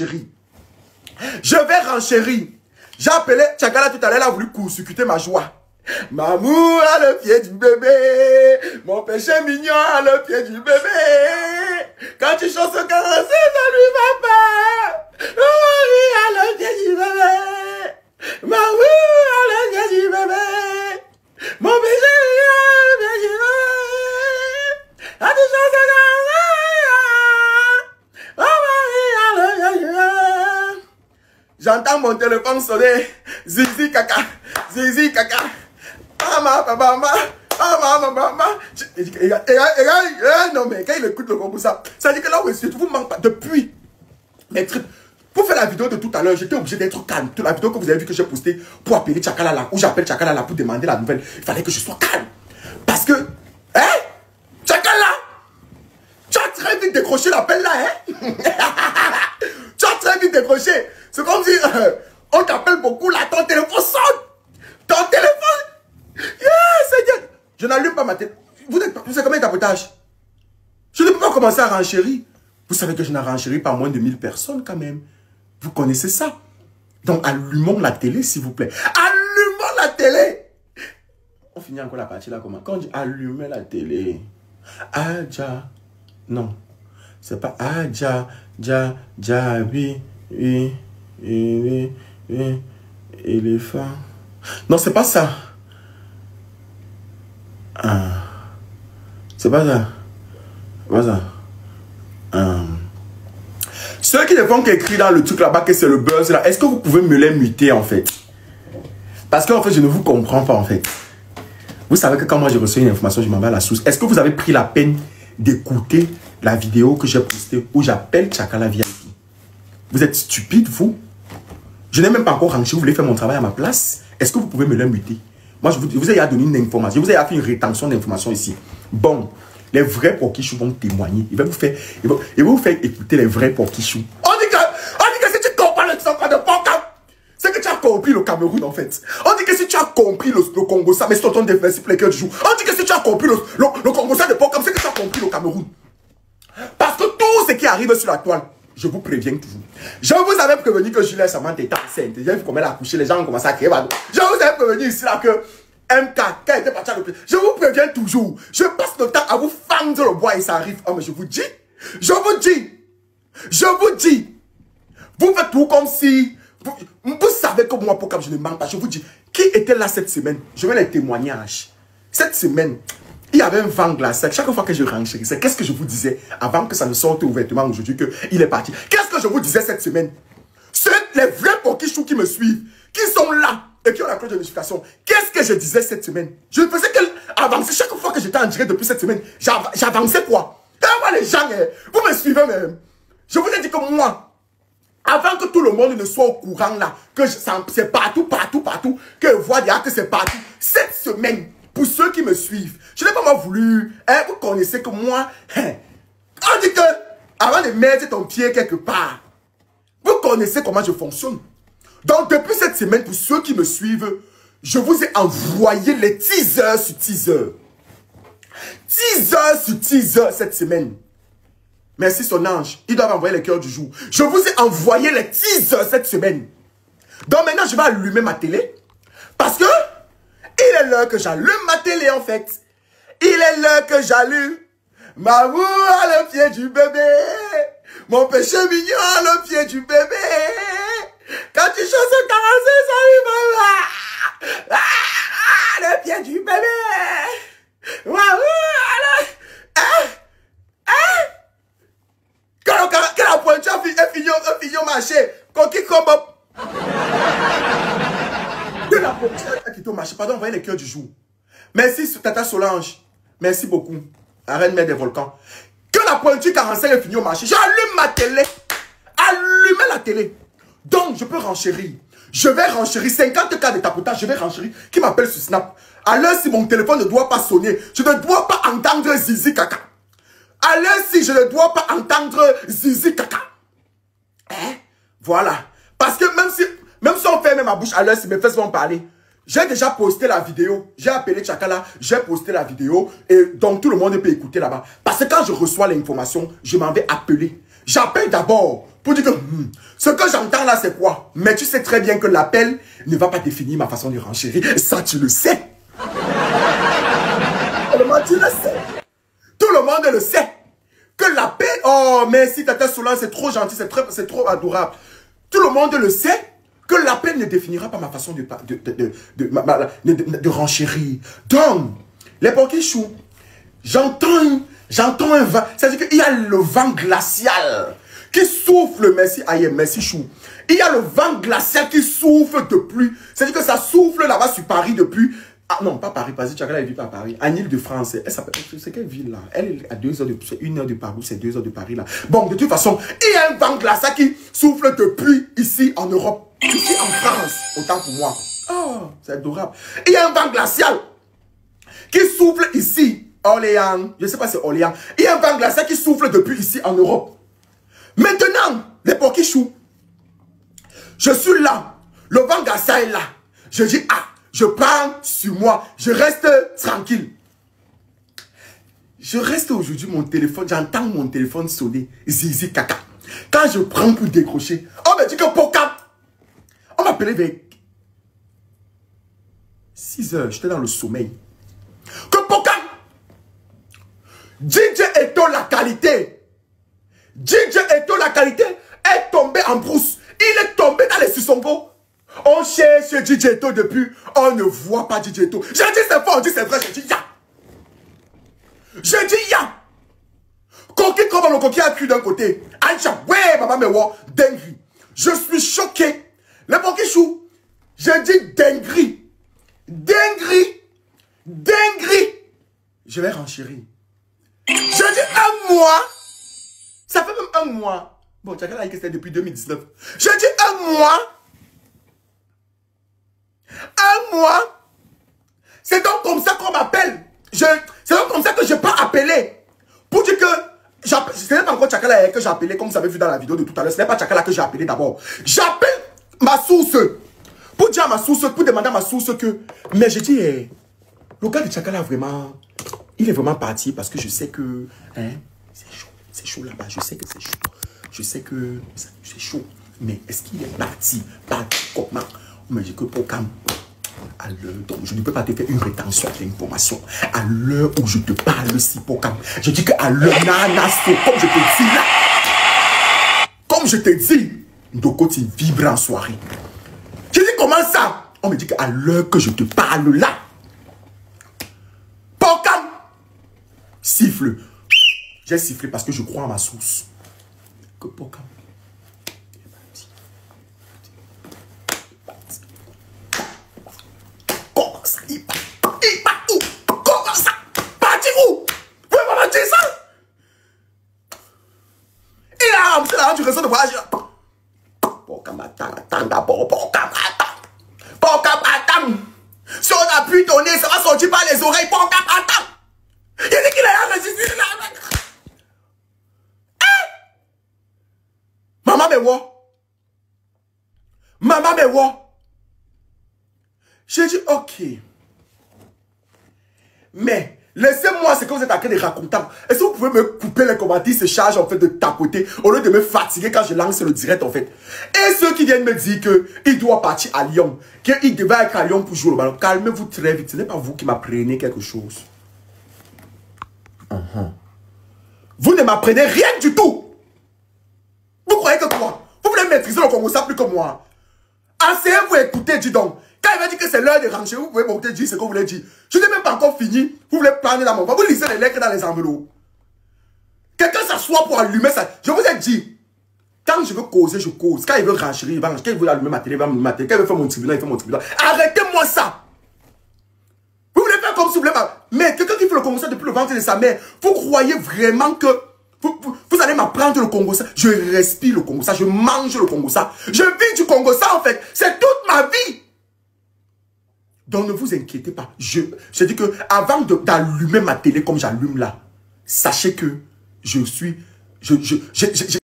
renchérir. Je vais renchérir. J'ai appelé Tchakala tout à l'heure, elle a voulu court-circuiter ma joie. Maman a le pied du bébé, mon péché mignon a le pied du bébé. Quand tu chantes ce carré, ça lui va pas. Maman a le pied du bébé, maman a le pied du bébé, mon péché mignon a le pied du bébé. Quand tu chantes ce carré, maman a le pied du bébé. J'entends mon téléphone sonner, zizi kaka, zizi kaka. Non mais quand il écoute le gros ça, ça dit que là où je vous manque pas. Depuis mes trucs, pour faire la vidéo de tout à l'heure, j'étais obligé d'être calme. Toute la vidéo que vous avez vu que j'ai postée pour appeler Tchakala là, où j'appelle Tchakala là pour demander la nouvelle, il fallait que je sois calme. Parce que, hein, Tchakala, tu as très vite décroché l'appel là, hein. Tu as très vite décroché. C'est comme si on t'appelle beaucoup là, ton téléphone sonne. Ton téléphone. Yeah, je n'allume pas ma télé. Vous savez combien de tapotage? Je ne peux pas commencer à renchérir. Vous savez que je n'ai renchéri pas moins de 1000 personnes quand même. Vous connaissez ça. Donc allumons la télé s'il vous plaît. Allumons la télé. On finit encore la partie là comment? Quand on dit allumer la télé. Adja. Non. C'est pas Adja. Oui. Éléphant. Non, c'est pas ça. C'est pas ça. Pas ça. Ceux qui ne font qu'écrire dans le truc là-bas que c'est le buzz là, est-ce que vous pouvez me les muter en fait? Parce qu'en fait, je ne vous comprends pas en fait. Vous savez que quand moi je reçois une information, je m'en vais à la source. Est-ce que vous avez pris la peine d'écouter la vidéo que j'ai postée où j'appelle Tchakala VIP? Vous êtes stupide, vous? Je n'ai même pas encore rentré, vous voulez faire mon travail à ma place? Est-ce que vous pouvez me le muter? Moi, je vous ai donné une information. Je vous ai fait une rétention d'informations ici. Bon, les vrais Pokichou vont témoigner. Ils vont vous faire écouter les vrais Pokichou. On dit que si tu comprends le sang de Pokichou, c'est que tu as compris le Cameroun en fait. On dit que si tu as compris le Congo, ça, mais c'est ton défensif les cœurs du jour. On dit que si tu as compris le Congo, ça de Pokichou, c'est que tu as compris le Cameroun. Parce que tout ce qui arrive sur la toile, je vous préviens toujours. Je vous avais prévenu que Juliette Samantha était enceinte. J'ai vu comment elle a accouché, les gens ont commencé à crier. Je vous avais prévenu ici là que MK, quand elle était partie à l'hôpital, je vous préviens toujours. Je passe le temps à vous fendre le bois et ça arrive. Oh mais je vous dis, vous faites tout comme si, vous savez que moi, pourquoi je ne mens pas. Je vous dis, qui était là cette semaine? Je veux les témoignages. Cette semaine, il y avait un vent glacé. Chaque fois que je renchérissais, qu'est-ce que je vous disais avant que ça ne sorte ouvertement aujourd'hui qu'il est parti? Qu'est-ce que je vous disais cette semaine? Les vrais Pokichou qui me suivent, qui sont là et qui ont la cloche de notification. Qu'est-ce que je disais cette semaine? Je ne faisais qu'avancer. Chaque fois que j'étais en direct depuis cette semaine, j'avançais quoi? Et moi les gens, vous me suivez même. Je vous ai dit que moi, avant que tout le monde ne soit au courant là, que c'est partout, que je vois déjà que c'est partout. Cette semaine, pour ceux qui me suivent, je n'ai pas moi voulu, vous connaissez que moi, on dit que avant de mettre ton pied quelque part, vous connaissez comment je fonctionne. Donc depuis cette semaine, pour ceux qui me suivent, je vous ai envoyé les teasers sur teasers. Teasers sur teasers cette semaine. Merci son ange, ils doivent envoyer les cœurs du jour. Je vous ai envoyé les teasers cette semaine. Donc maintenant, je vais allumer ma télé. Parce que il est l'heure que j'allume ma télé en fait. Il est l'heure que j'allume. Maman à le pied du bébé. Mon péché mignon à le pied du bébé. Quand tu chantes 46, ça lui va. Le pied du bébé. Maman à le... Quand la pointure est fignon marché. Coquille comme... La pointure qui te marché. Pardon, voyez les cœurs du jour. Merci Tata Solange. Merci beaucoup. Arène mère des volcans. Que la pointure 45 est finie au marché. J'allume ma télé. Allumez la télé. Donc, je peux renchérir. Je vais renchérir 50 cas de tapotage. Je vais renchérir. Qui m'appelle sur Snap. À l'heure si mon téléphone ne doit pas sonner. Je ne dois pas entendre zizi caca. À l'heure si je ne dois pas entendre zizi caca. Hein? Voilà. Parce que même si on ferme ma bouche à l'heure si mes fesses vont parler. J'ai déjà posté la vidéo. J'ai appelé Tchakala. J'ai posté la vidéo. Et donc tout le monde peut écouter là-bas. Parce que quand je reçois l'information, je m'en vais appeler. J'appelle d'abord Pour dire que ce que j'entends là, c'est quoi? Mais tu sais très bien que l'appel ne va pas définir ma façon de renchérir. Ça, tu le sais. Tu le sais. Tout le monde le sait. Que l'appel, oh, merci, Tata Solange, c'est trop gentil, c'est trop adorable. Tout le monde le sait. Que l'appel ne définira pas ma façon de renchérir. Donc, les Pokéchou, j'entends un vent. C'est-à-dire qu'il y a le vent glacial qui souffle, merci Aïe, merci Chou. Il y a le vent glacial qui souffle depuis. C'est-à-dire que ça souffle là-bas sur Paris depuis. Ah non, pas Paris, parce que Tchakala elle vit pas à Paris. En Île-de-France, elle s'appelle. C'est quelle ville là? Elle est à 2 heures de. C'est 1 heure de Paris, c'est 2 heures de Paris là. Bon, de toute façon, il y a un vent glacial qui souffle depuis ici en Europe. Ici en France, autant pour moi. Oh, c'est adorable. Il y a un vent glacial qui souffle ici, Orléans. Je ne sais pas si c'est Orléans. Il y a un vent glacial qui souffle depuis ici en Europe. Maintenant, les Pokéchou, je suis là. Le vent glacial est là. Je dis, ah, je prends sur moi. Je reste tranquille. Je reste aujourd'hui, mon téléphone, j'entends mon téléphone sonner. Zizi caca. Quand je prends pour décrocher, on me dit que Pokam. On m'appelait vers 6 heures, j'étais dans le sommeil. Que Pokam, DJ Eto la qualité. DJ Eto la qualité est tombé en brousse. Il est tombé dans les Sissongo. On cherche DJ Eto depuis. On ne voit pas DJ Eto. J'ai dit c'est fort, on dit c'est vrai, j'ai dit ya. J'ai dit ya. Coquille comme le coquille a cru d'un côté. Aïcha, ouais, maman me voit, dinguerie. Je suis choqué. Les Pokéchou, je dis dinguerie. Dinguerie. Dinguerie. Je vais renchérir. Je dis 1 mois. Ça fait même 1 mois. Bon, tu as dit que c'était depuis 2019. Je dis 1 mois. 1 mois. C'est donc comme ça qu'on m'appelle. C'est donc comme ça que je peux appeler. Pour dire que ce n'est pas encore Tchakala que j'ai appelé, comme vous avez vu dans la vidéo de tout à l'heure. Ce n'est pas Tchakala que j'ai appelé d'abord. J'appelle ma source. Pour dire à ma source, pour demander à ma source que... Mais je dis, le gars de Tchakala vraiment... Il est vraiment parti parce que je sais que... Hein, c'est chaud là-bas. Je sais que c'est chaud. Je sais que c'est chaud. Mais est-ce qu'il est parti? Parti comment? On me dit que pour calme. À l'heure, donc je ne peux pas te faire une rétention d'information. À l'heure où je te parle, si pour calme. Je dis qu'à l'heure, comme je te dis là. Comme je te dis, Ndoko, tu vibres en soirée. Je dis comment ça? On me dit qu'à l'heure que je te parle là. Pour calme. Siffle. J'ai sifflé parce que je crois en ma source. Que pour calme. Comment ça? Il part où? Comment ça? Parti où? Vous pouvez pas me dire ça? Il a rentré là, tu réseau de voyage là. Attends d'abord. Attends. Si on appuie ton nez, ça va sortir par les oreilles. Attends. Il dit qu'il a enregistré là. Maman me voit. Maman me voit. J'ai dit, ok. Mais, laissez-moi ce que vous êtes en train de raconter. Est-ce que vous pouvez me couper les commentaires, se charge en fait de tapoter, au lieu de me fatiguer quand je lance le direct en fait. Et ceux qui viennent me dire qu'il doit partir à Lyon, qu'il devait être à Lyon pour jouer le ballon, calmez-vous très vite. Ce n'est pas vous qui m'apprenez quelque chose. Vous ne m'apprenez rien du tout. Vous croyez que quoi? Vous voulez maîtriser le Congo, ça plus que moi. Asseyez-vous et écoutez, dis donc. Quand il va dire que c'est l'heure de rentrer, vous pouvez monter dire ce que vous voulez dire. Je n'ai même pas encore fini. Vous voulez prendre dans mon ventre. Vous lisez les lettres dans les enveloppes. Quelqu'un s'assoit pour allumer ça. Je vous ai dit. Quand je veux causer, je cause. Quand il veut renchérir, il va renchérir. Quand il veut allumer ma télé, il va allumer ma télé. Quand il veut faire mon tribunal, il fait mon tribunal. Arrêtez-moi ça. Vous voulez faire comme si vous voulez pas. Mais quelqu'un qui fait le Congo ça depuis le ventre de sa mère, vous croyez vraiment que vous allez m'apprendre le Congo ça? Je respire le Congo ça. Je mange le Congo ça. Je vis du Congo ça en fait. C'est toute ma vie. Donc ne vous inquiétez pas. Je dis que avant d'allumer ma télé comme j'allume là, sachez que je suis...